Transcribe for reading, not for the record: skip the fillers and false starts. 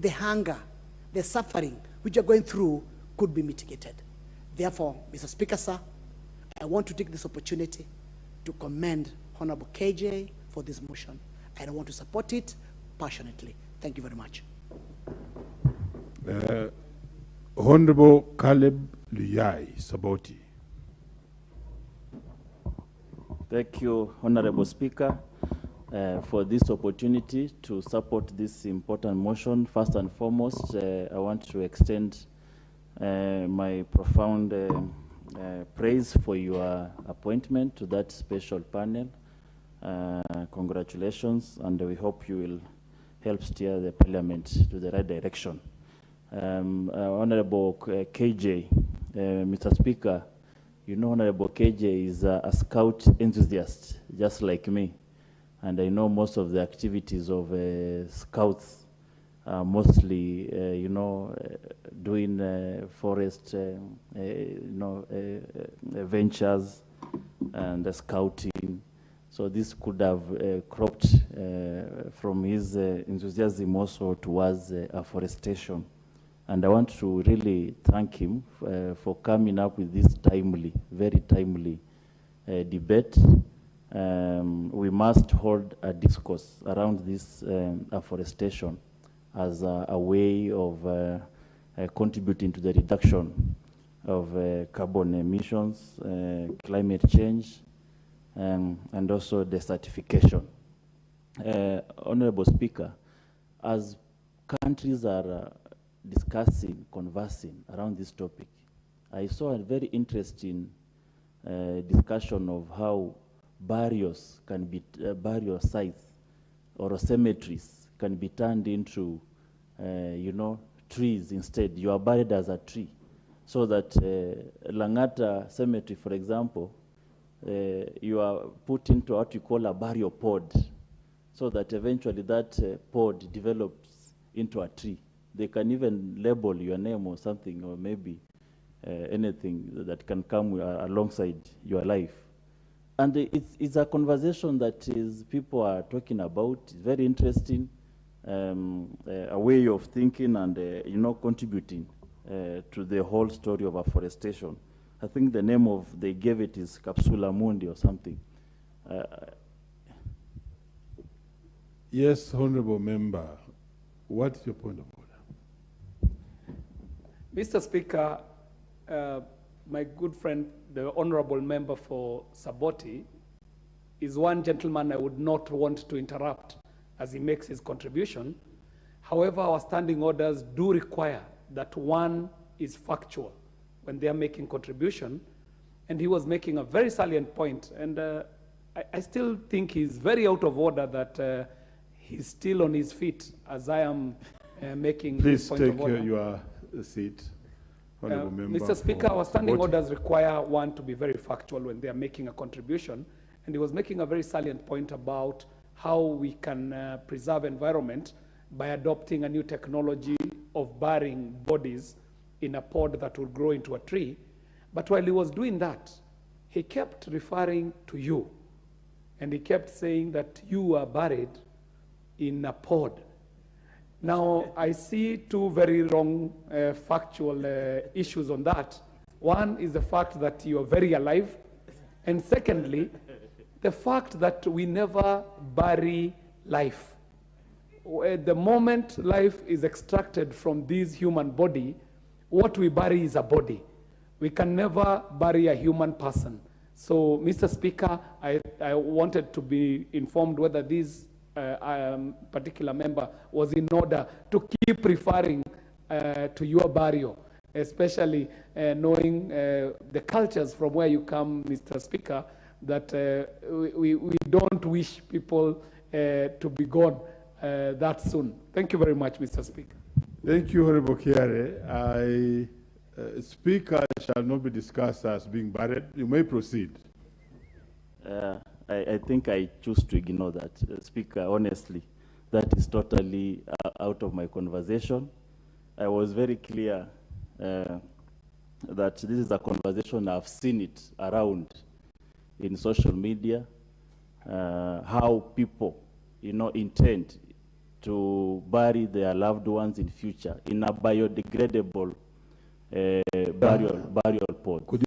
the hunger, the suffering which you're going through could be mitigated. Therefore, Mr. Speaker, sir, I want to take this opportunity to commend Honorable KJ for this motion, and I want to support it passionately. Thank you very much. Honorable Caleb Luyai Saboti. Thank you, Honorable Speaker, for this opportunity to support this important motion. First and foremost, I want to extend my profound praise for your appointment to that special panel. Congratulations, and we hope you will help steer the Parliament to the right direction. Honorable KJ, Mr. Speaker, you know Honorable KJ is a scout enthusiast, just like me. And I know most of the activities of scouts are mostly, doing forest, ventures and scouting. So this could have cropped from his enthusiasm also towards afforestation. And I want to really thank him for coming up with this timely, very timely debate. We must hold a discourse around this afforestation as a way of contributing to the reduction of carbon emissions, climate change, and also desertification. Honorable Speaker, as countries are discussing, conversing around this topic, I saw a very interesting discussion of how barriers can be, barrier sites or cemeteries can be turned into, trees instead. You are buried as a tree. So that Langata Cemetery, for example, you are put into what you call a burial pod, so that eventually that pod develops into a tree. They can even label your name or something, or maybe anything that can come alongside your life. And it's a conversation that people are talking about. It's very interesting, a way of thinking and, contributing to the whole story of afforestation. I think the name they gave it is Capsula Mundi or something. Yes, Honorable Member, what's your point of order? Mr. Speaker, my good friend, the Honorable Member for Saboti, is one gentleman I would not want to interrupt as he makes his contribution. However, our standing orders do require that one is factual when they are making contribution, and he was making a very salient point, and I still think he's very out of order that he's still on his feet as I am making his point of order. Please take your seat. Mr. Speaker, our standing orders require one to be very factual when they are making a contribution, and he was making a very salient point about how we can preserve environment by adopting a new technology of burying bodies in a pod that will grow into a tree. But while he was doing that, he kept referring to you, and he kept saying that you are buried in a pod. Now, I see two very wrong factual issues on that. One is the fact that you are very alive, and secondly, the fact that we never bury life. The moment life is extracted from this human body, what we bury is a body. We can never bury a human person. So, Mr. Speaker, I wanted to be informed whether this particular member was in order to keep referring to your burial, especially knowing the cultures from where you come, Mr. Speaker, that we don't wish people to be gone that soon. Thank you very much, Mr. Speaker. Thank you, Honorable Kiarie. Speaker shall not be discussed as being buried. You may proceed. I think I choose to ignore that. Speaker, honestly, that is totally out of my conversation. I was very clear that this is a conversation, I've seen it around in social media, how people, intend to bury their loved ones in future in a biodegradable burial pod. Could you